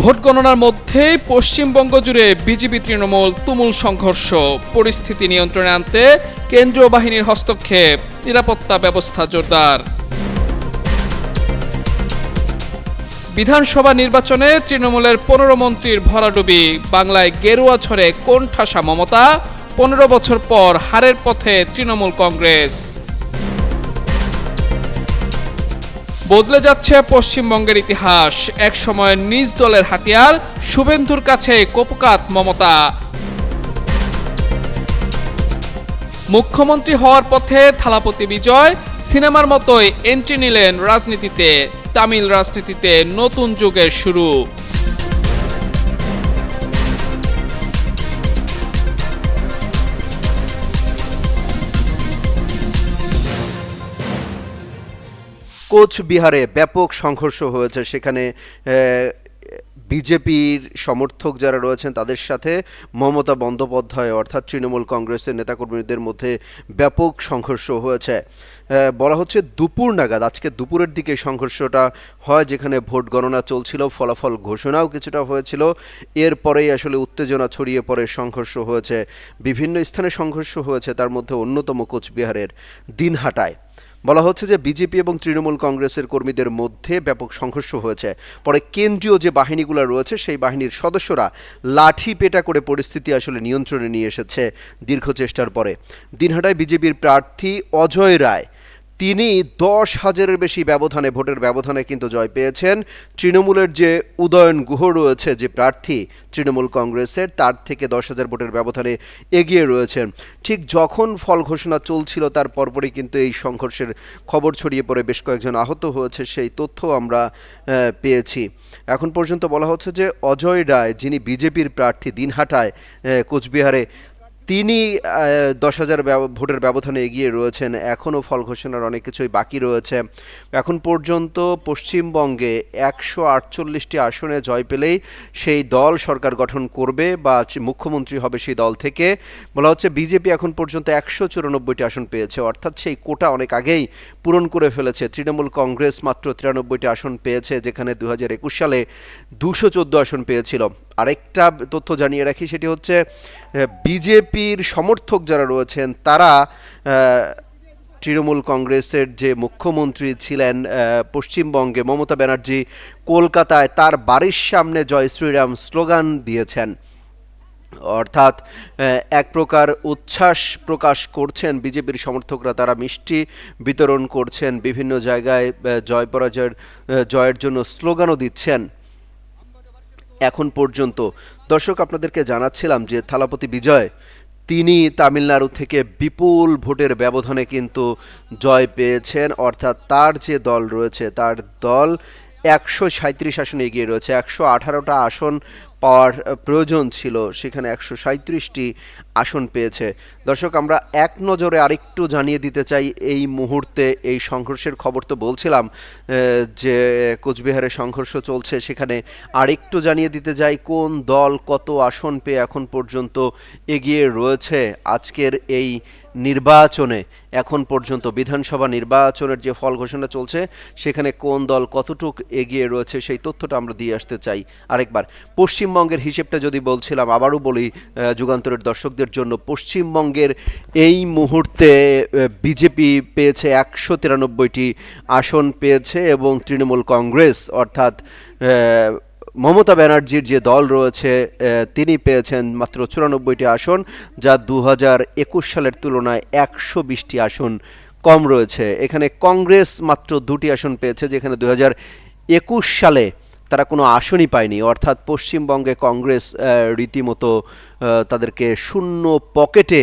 Vote গণনার মধ্যেই পশ্চিমবঙ্গ জুড়ে বিজেপি তৃণমূল তুমুল সংঘর্ষ। পরিস্থিতি নিয়ন্ত্রণে আনতে কেন্দ্রীয় বাহিনীর হস্তক্ষেপ, নিরাপত্তা ব্যবস্থা জোরদার। বিধানসভা নির্বাচনে তৃণমূলের 15 মন্ত্রীর ভরাডুবি, বাংলায় গেরুয়া ঝড়ে কোণঠাসা মমতা, 15 বছর পর হারের পথে তৃণমূল কংগ্রেস। বদলে যাচ্ছে পশ্চিমবঙ্গের ইতিহাস, এক সময় নিজ দলের হাতিয়ার শুভেন্দুর কাছে কপোকাত মমতা। মুখ্যমন্ত্রী হওয়ার পথে থালাপতি বিজয়, সিনেমার মতোই এন্ট্রি নিলেন রাজনীতিতে। তামিল রাজনীতিতে নতুন যুগের শুরু। কোচবিহারে ব্যাপক সংঘর্ষ হয়েছে। সেখানে বিজেপির সমর্থক যারা রয়েছেন তাদের সাথে মমতা বন্দ্যোপাধ্যায় অর্থাৎ তৃণমূল কংগ্রেসের নেতাকর্মীদের মধ্যে ব্যাপক সংঘর্ষ হয়েছে। বলা হচ্ছে দুপুর নাগাদ, আজকে দুপুরের দিকে সংঘর্ষটা হয়, যেখানে ভোট গণনা চলছিল, ফলাফল ঘোষণাও কিছুটা হয়েছিল। এরপরেই আসলে উত্তেজনা ছড়িয়ে পড়ে সংঘর্ষ হয়েছে। বিভিন্ন স্থানে সংঘর্ষ হয়েছে, তার মধ্যে অন্যতম কোচবিহারের দিনহাটায়। বলা হচ্ছে যে বিজেপি এবং তৃণমূল কংগ্রেসের কর্মীদের মধ্যে ব্যাপক সংঘর্ষ হয়েছে। পরে কেন্দ্রীয় যে বাহিনীগুলো রয়েছে সেই বাহিনীর সদস্যরা লাঠি পেটা করে পরিস্থিতি আসলে নিয়ন্ত্রণে নিয়ে এসেছে দীর্ঘ চেষ্টার পরে। দিনহাটায় বিজেপির প্রার্থী অজয় রায়, তিনি 10,000-এর বেশি ব্যবধানে, ভোটের ব্যবধানে কিন্তু জয় পেয়েছেন। তৃণমূলের যে উদয়ন গুহ রয়েছে, যে প্রার্থী তৃণমূল কংগ্রেসের, তার থেকে 10,000 ভোটের ব্যবধানে এগিয়ে রয়েছেন। ঠিক যখন ফল ঘোষণা চলছিল তার পরপরই কিন্তু এই সংঘর্ষের খবর ছড়িয়ে পড়ে বেশ কয়েকজন আহত হয়েছে, সেই তথ্য আমরা পেয়েছি। এখন পর্যন্ত বলা হচ্ছে যে অজয় রায়, যিনি বিজেপির প্রার্থী দিনহাটায় কোচবিহারে, তিনি 10,000 ভোটের ব্যবধানে এগিয়ে রয়েছেন। এখনও ফল ঘোষণার অনেক কিছুই বাকি রয়েছে। এখন পর্যন্ত পশ্চিমবঙ্গে 148টি আসনে জয় পেলেই সেই দল সরকার গঠন করবে বা মুখ্যমন্ত্রী হবে সেই দল থেকে। বলা হচ্ছে বিজেপি এখন পর্যন্ত 194টি আসন পেয়েছে, অর্থাৎ সেই কোটা অনেক আগেই পূরণ করে ফেলেছে। তৃণমূল কংগ্রেস মাত্র 93টি আসন পেয়েছে, যেখানে 2021 সালে 214 আসন পেয়েছিল। আরেকটা তথ্য জানিয়ে রাখি, সেটি হচ্ছে বিজেপির সমর্থক যারা রয়েছেন তারা তৃণমূল কংগ্রেসের যে মুখ্যমন্ত্রী ছিলেন পশ্চিমবঙ্গে মমতা ব্যানার্জি, কলকাতায় তার বাড়ির সামনে জয় শ্রীরাম স্লোগান দিয়েছেন। অর্থাৎ এক প্রকার উচ্ছ্বাস প্রকাশ করছেন বিজেপির সমর্থকরা। তারা মিষ্টি বিতরণ করছেন, বিভিন্ন জায়গায় জয় পরাজয়ের জয়ের জন্য স্লোগানও দিচ্ছেন। এখন পর্যন্ত দর্শক আপনাদেরকে জানাচ্ছিলাম যে থালাপতি বিজয়, তিনি তামিলনাড়ু থেকে বিপুল ভোটের ব্যবধানে কিন্তু জয় পেয়েছেন। অর্থাৎ তার যে দল রয়েছে, তার দল 137 আসনে এগিয়ে রয়েছে। 118টা আসন পাওয়ার প্রয়োজন ছিল, সেখানে 137টি আসন পেয়েছে। দর্শক, আমরা এক নজরে আরেকটু জানিয়ে দিতে চাই এই মুহূর্তে এই সংঘর্ষের খবর তো বলছিলাম যে কোচবিহারে সংঘর্ষ চলছে, সেখানে আরেকটু জানিয়ে দিতে চাই কোন দল কত আসন পেয়ে এখন পর্যন্ত এগিয়ে রয়েছে আজকের এই নির্বাচনে। এখন পর্যন্ত বিধানসভা নির্বাচনের যে ফল ঘোষণা চলছে, সেখানে কোন দল কতটুক এগিয়ে রয়েছে সেই তথ্যটা আমরা দিয়ে আসতে চাই আরেকবার। পশ্চিমবঙ্গের হিসেবটা যদি বলছিলাম, আবারও বলি যুগান্তরের দর্শকদের জন্য, পশ্চিমবঙ্গের এই মুহূর্তে বিজেপি পেয়েছে 193টি আসন পেয়েছে, এবং তৃণমূল কংগ্রেস অর্থাৎ মমতা ব্যানার্জির যে দল রয়েছে তিনি পেয়েছেন মাত্র 94টি আসন, যা 2021 সালের তুলনায় 120টি আসন কম রয়েছে। এখানে কংগ্রেস মাত্র 2টি আসন পেয়েছে, যেখানে 2021 সালে তারা কোনো আসনই পায়নি। অর্থাৎ পশ্চিমবঙ্গে কংগ্রেস রীতিমতো তাদেরকে শূন্য পকেটে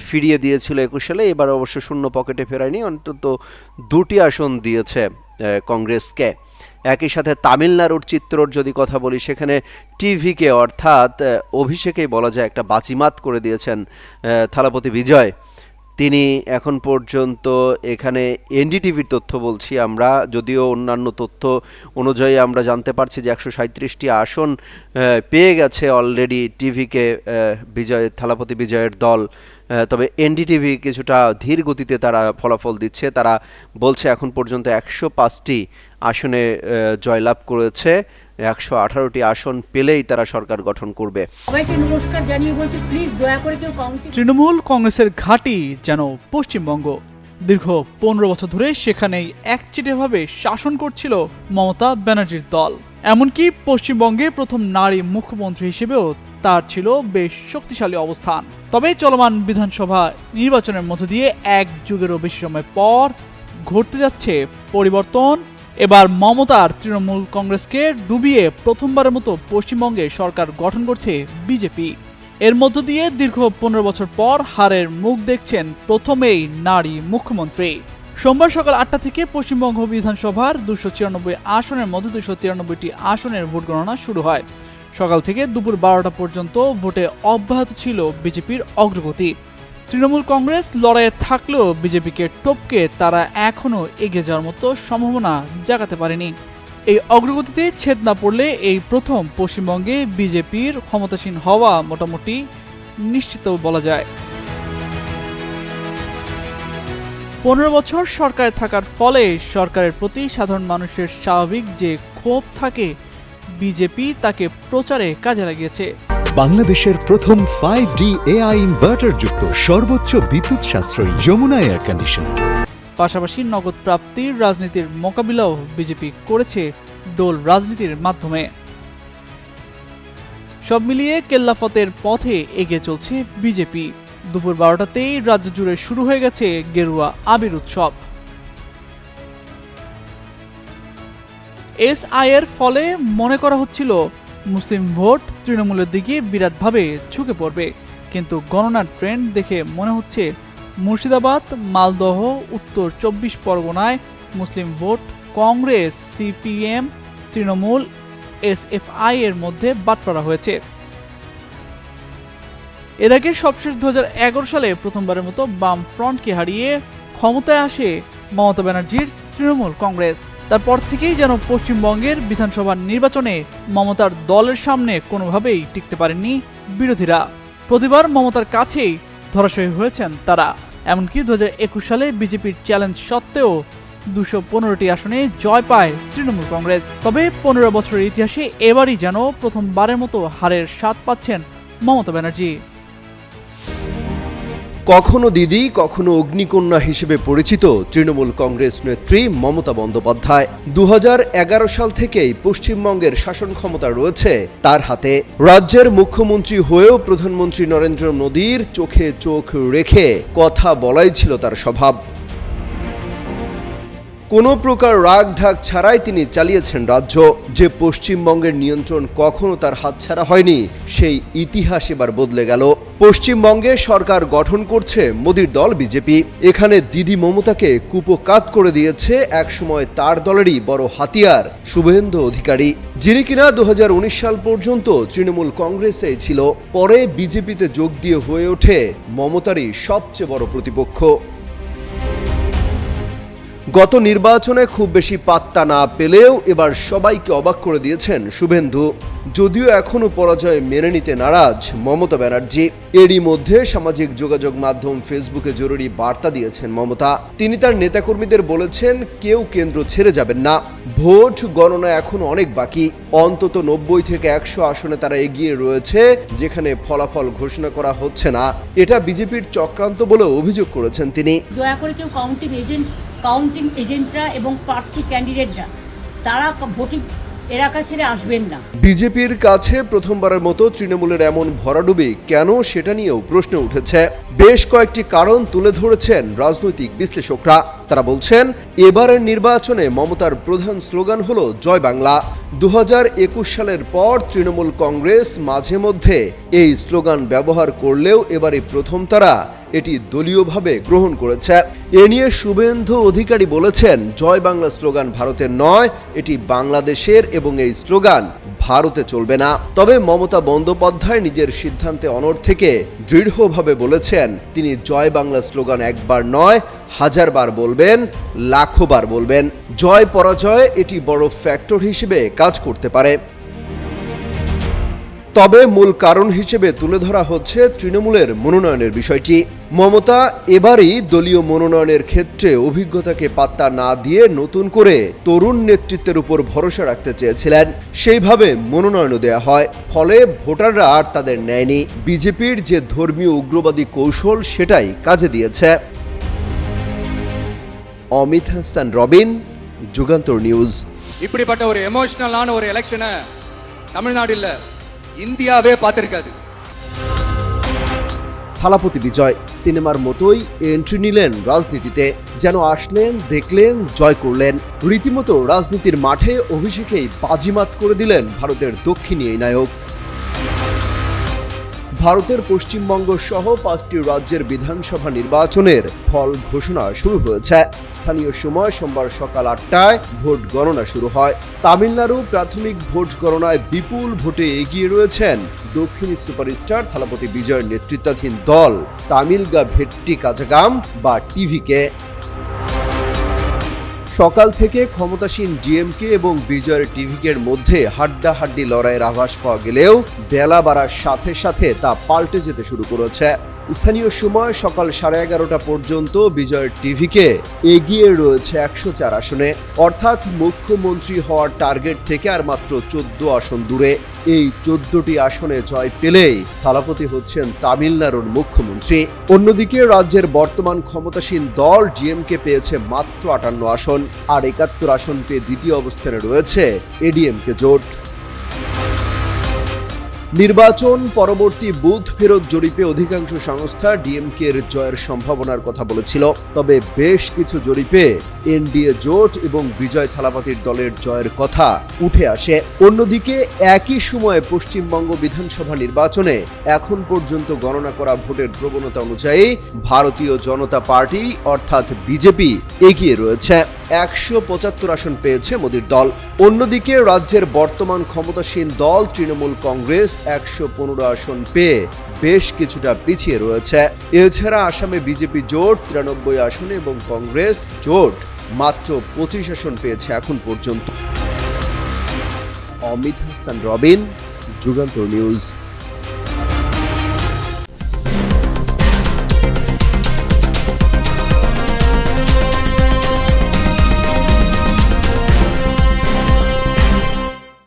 ফিরিয়ে দিয়েছিল 21 সালে। এবার অবশ্য শূন্য পকেটে ফেরায়নি, অন্তত 2টি আসন দিয়েছে কংগ্রেসকে। একই সাথে তামিলনাড়ুর চিত্রর যদি কথা বলি, সেখানে টিভিকে অর্থাৎ অভিষেকেই বলা যায় একটা বাজিমাত করে দিয়েছেন থালাপতি বিজয়। তিনি এখন পর্যন্ত এখানে এনডিটিভির তথ্য বলছি আমরা, যদিও অন্যান্য তথ্য অনুযায়ী আমরা জানতে পারছি যে 137টি আসন পেয়ে গেছে অলরেডি টিভিকে থালাপতি বিজয়ের দল। তবে এনডিটিভি কিছুটা ধীর গতিতে তারা ফলাফল দিচ্ছে। তারা বলছে এখন পর্যন্ত 105টি আসনে জয়লাভ করেছে 118টি আসন পেলেই তারা সরকার গঠন করবে। সবাইকে নমস্কার জানিয়ে বলছি, প্লিজ দয়া করে কেউ কাউন্টিং। তৃণমূল কংগ্রেসের ঘাঁটি যেন পশ্চিমবঙ্গ। দীর্ঘ 15 বছর ধরে সেখানেই একচেটিয়াভাবে শাসন করছিল মমতা ব্যানার্জির দল। এমনকি পশ্চিমবঙ্গে প্রথম নারী মুখ্যমন্ত্রী হিসেবেও তার ছিল বেশ শক্তিশালী অবস্থান। তবে চলমান বিধানসভা নির্বাচনের মধ্য দিয়ে এক যুগেরও বেশি সময় পর ঘটতে যাচ্ছে পরিবর্তন। এবার মমতার তৃণমূল কংগ্রেসকে ডুবিয়ে প্রথমবারের মতো পশ্চিমবঙ্গে সরকার গঠন করছে বিজেপি। এর মধ্য দিয়ে দীর্ঘ 15 বছর পর হারের মুখ দেখছেন প্রথমেই নারী মুখ্যমন্ত্রী। সোমবার সকাল 8টা থেকে পশ্চিমবঙ্গ বিধানসভার 294 আসনের মধ্যে 293টি আসনের ভোট গণনা শুরু হয়। সকাল থেকে দুপুর 12টা পর্যন্ত ভোটে অব্যাহত ছিল বিজেপির অগ্রগতি। তৃণমূল কংগ্রেস লড়াইয়ে থাকলেও বিজেপিকে টপকে তারা এখনও এগিয়ে যাওয়ার মতো সম্ভাবনা জাগাতে পারেনি। এই অগ্রগতিতে ছেদ না পড়লে এই প্রথম পশ্চিমবঙ্গে বিজেপির ক্ষমতাসীন হওয়া মোটামুটি নিশ্চিত বলা যায়। 15 বছর সরকারে থাকার ফলে সরকারের প্রতি সাধারণ মানুষের স্বাভাবিক যে ক্ষোভ থাকে, বিজেপি তাকে প্রচারে কাজে লাগিয়েছে। বাংলাদেশের প্রথম 5D AI ইনভার্টার যুক্ত সর্বোচ্চ বিদ্যুৎ সাশ্রয়ী যমুনা এয়ার কন্ডিশনার। পাশাপাশি নগদ প্রাপ্তির রাজনীতির মোকাবিলাও বিজেপি করেছে ডোল রাজনীতির মাধ্যমে। সব মিলিয়ে কেল্লাফতের পথে এগিয়ে চলছে বিজেপি। দুপুর 12টাতেই রাজ্য জুড়ে শুরু হয়ে গেছে গেরুয়া আবির উৎসব। SI এর ফলে মনে করা হচ্ছিল মুসলিম ভোট তৃণমূলের দিকে বিরাটভাবে ঝুঁকে পড়বে, কিন্তু গণনার ট্রেন্ড দেখে মনে হচ্ছে মুর্শিদাবাদ, মালদহ, উত্তর 24 পরগনায় মুসলিম vote Congress, CPM, Trinamool, SFI এর মধ্যে বাটপাড়া হয়েছে। এর আগে সবশেষ 2011 সালে প্রথমবারের মতো বাম ফ্রন্টকে হারিয়ে ক্ষমতায় আসে মমতা ব্যানার্জির তৃণমূল কংগ্রেস। তারপর থেকেই যেন পশ্চিমবঙ্গের বিধানসভা নির্বাচনে মমতার দলের সামনে কোনোভাবেই টিকতে পারেননি বিরোধীরা। প্রতিবার মমতার কাছেই ধরাশয়ী হয়েছেন তারা। এমনকি 2021 সালে বিজেপির চ্যালেঞ্জ সত্ত্বেও 215টি আসনে জয় পায় তৃণমূল কংগ্রেস। তবে 15 বছরের ইতিহাসে এবারই যেন প্রথমবারের মতো হারের স্বাদ পাচ্ছেন মমতা ব্যানার্জি। কখনো দিদি, কখনো অগ্নিকন্যা হিসেবে পরিচিত তৃণমূল কংগ্রেস নেত্রী মমতা বন্দ্যোপাধ্যায় 2011 সাল থেকেই পশ্চিমবঙ্গের শাসন ক্ষমতা রয়েছে তার হাতে। রাজ্যের মুখ্যমন্ত্রী হয়েও প্রধানমন্ত্রী নরেন্দ্র মোদীর চোখে চোখ রেখে কথা বলাই ছিল তার স্বভাব। কোনো প্রকার রাগ ঢাক ছাড়াই তিনি চালিয়েছেন রাজ্য। যে পশ্চিমবঙ্গের নিয়ন্ত্রণ কখনো তার হাতছাড়া হয়নি, সেই ইতিহাস এবার বদলে গেল। পশ্চিমবঙ্গে সরকার গঠন করছে মোদীর দল বিজেপি। এখানে দিদি মমতাকে কুপোকাত করে দিয়েছে একসময় তার দলেরই বড় হাতিয়ার শুভেন্দু অধিকারী, যিনি কিনা 2019 সাল পর্যন্ত তৃণমূল কংগ্রেসে ছিল। পরে বিজেপিতে যোগ দিয়ে হয়ে ওঠে মমতারই সবচেয়ে বড় প্রতিপক্ষ। গত নির্বাচনে খুব বেশি পাত্তা না পেলেও এবার সবাইকে অবাক করে দিয়েছেন শুভেন্দু। যদিও এখনও পরাজয় মেনে নিতে নারাজ মমতা ব্যানার্জি। এরই মধ্যে সামাজিক যোগাযোগ মাধ্যম ফেসবুকে জরুরি বার্তা দিয়েছেন মমতা। তিনি তার নেতাকর্মীদের বলেছেন, কেউ কেন্দ্র ছেড়ে যাবেন না। ভোট গণনা এখন অনেক বাকি। অন্তত 90 থেকে 100 আসনে তারা এগিয়ে রয়েছে, যেখানে ফলাফল ঘোষণা করা হচ্ছে না। এটা বিজেপির চক্রান্ত বলে অভিযোগ করেছেন তিনি। দয়া করে কেউ কাউন্টিং এজেন্টরা এবং প্রার্থী ক্যান্ডিডেটরা তারা ভোটিং এলাকা ছেড়ে আসবেন না। বিজেপির কাছে প্রথমবারের মতো তৃণমূলের এমন ভরাডুবি কেন, সেটা নিয়েও প্রশ্ন উঠেছে। বেশ কয়েকটি কারণ তুলে ধরেছেন রাজনৈতিক বিশ্লেষকরা। তারা বলছেন, এবারের নির্বাচনে মমতার প্রধান স্লোগান হলো জয় বাংলা। 2021 সালের পর তৃণমূল কংগ্রেস মাঝে মধ্যে এই স্লোগান ব্যবহার করলেও এবারে প্রথম তারা এটি দলীয়ভাবে গ্রহণ করেছে। এ নিয়ে শুভেন্দু অধিকারী বলেছেন, জয় বাংলা স্লোগান ভারতের নয়, এটি বাংলাদেশের এবং এই স্লোগান ভারতে চলবে না। তবে মমতা বন্দ্যোপাধ্যায় নিজের সিদ্ধান্তে অনড় থেকে দৃঢ়ভাবে বলেছেন, তিনি জয় বাংলা স্লোগান একবার নয়, 1000 বার বলবেন, লাখো বার বলবেন। জয় পরাজয় এটি বড় ফ্যাক্টর হিসেবে কাজ করতে পারে। তবে মূল কারণ হিসেবে তুলে ধরা হচ্ছে তৃণমূলের মনোনয়নের বিষয়টি। মমতা এবারই দলীয় মনোনয়নের ক্ষেত্রে অভিজ্ঞতাকে পাত্তা না দিয়ে নতুন করে তরুণ নেতৃত্বের উপর ভরসা রাখতে চেয়েছিলেন, সেইভাবে মনোনয়নও দেয়া হয়। ফলে ভোটাররা আর তাদের নেয়নি। বিজেপির যে ধর্মীয় উগ্রবাদী কৌশল সেটাই কাজে দিয়েছে। অমিত হাসান রবিন, যুগান্তর নিউজ। இப்படிப்பட்ட ஒரு எமோஷனலான ஒரு எலெக்ஷனை தமிழ்நாடு இல்ல இந்தியாவே பார்த்திருக்காது। থালাপতি বিজয় সিনেমার মতোই এন্ট্রি নিলেন রাজনীতিতে, যেন আসলেন, দেখলেন, জয় করলেন। রীতিমতো রাজনীতির মাঠে অভিষেকেই বাজিমাত করে দিলেন ভারতের দক্ষিণী এই নায়ক। ভারতের পশ্চিমবঙ্গ সহ 5টি রাজ্যের বিধানসভা নির্বাচনের ফল ঘোষণা শুরু হয়েছে। স্থানীয় সময় সোমবার সকাল 8টায় ভোট গণনা শুরু হয়। তামিলনাড়ু প্রাথমিক ভোট গণনায় বিপুল ভোটে এগিয়ে রয়েছেন দক্ষিণী সুপারস্টার থালাপতি বিজয়ের নেতৃত্বাধীন দল তামিলগা ভেট্টি কাজাগাম বা টিভিকে। সকাল থেকে ক্ষমতাসীন ডিএমকে এবং বিজয়ের টিভিকের মধ্যে হাড্ডাহাড্ডি লড়াইয়ের আভাস পাওয়া গেলেও বেলা বাড়ার সাথে সাথে তা পাল্টে যেতে শুরু করেছে। স্থানীয় সময় সকাল 11:30 পর্যন্ত বিজয়ের টিভিকে এগিয়ে রয়েছে 104 আসনে, অর্থাৎ মুখ্যমন্ত্রী হওয়ার টার্গেট থেকে আর মাত্র 14 আসন দূরে। এই 14টি আসনে জয় পেলেই থালাপতি হচ্ছেন তামিলনাড়ুর মুখ্যমন্ত্রী। অন্যদিকে রাজ্যের বর্তমান ক্ষমতাসীন দল ডিএমকে পেয়েছে মাত্র 58 আসন, আর 71 আসন পেয়ে দ্বিতীয় অবস্থানে রয়েছে এডিএমকে জোট। নির্বাচন পরবর্তী বুথ ফেরত জরিপে অধিকাংশ সংস্থা ডিএমকে এর জয়ের সম্ভাবনার কথা বলেছিল, তবে বেশ কিছু জরিপে এনডিএ জোট এবং বিজয় থালাপতির দলের জয়ের কথা উঠে আসে। অন্যদিকে একই সময়ে পশ্চিমবঙ্গ বিধানসভা নির্বাচনে এখন পর্যন্ত গণনা করা ভোটের প্রবণতা অনুযায়ী ভারতীয় জনতা পার্টি অর্থাৎ বিজেপি এগিয়ে রয়েছে। 175 আসন পেয়েছে মোদির দল। অন্যদিকে রাজ্যের বর্তমান ক্ষমতাসীন দল তৃণমূল কংগ্রেস 115 আসন পেয়ে বেশ কিছুটা পিছিয়ে রয়েছে। এছাড়া আসামে বিজেপি জোট 93 আসনে এবং কংগ্রেস জোট মাত্র 25 আসন পেয়েছে এখন পর্যন্ত। অমিত হাসান রবিন, যুগান্তর নিউজ।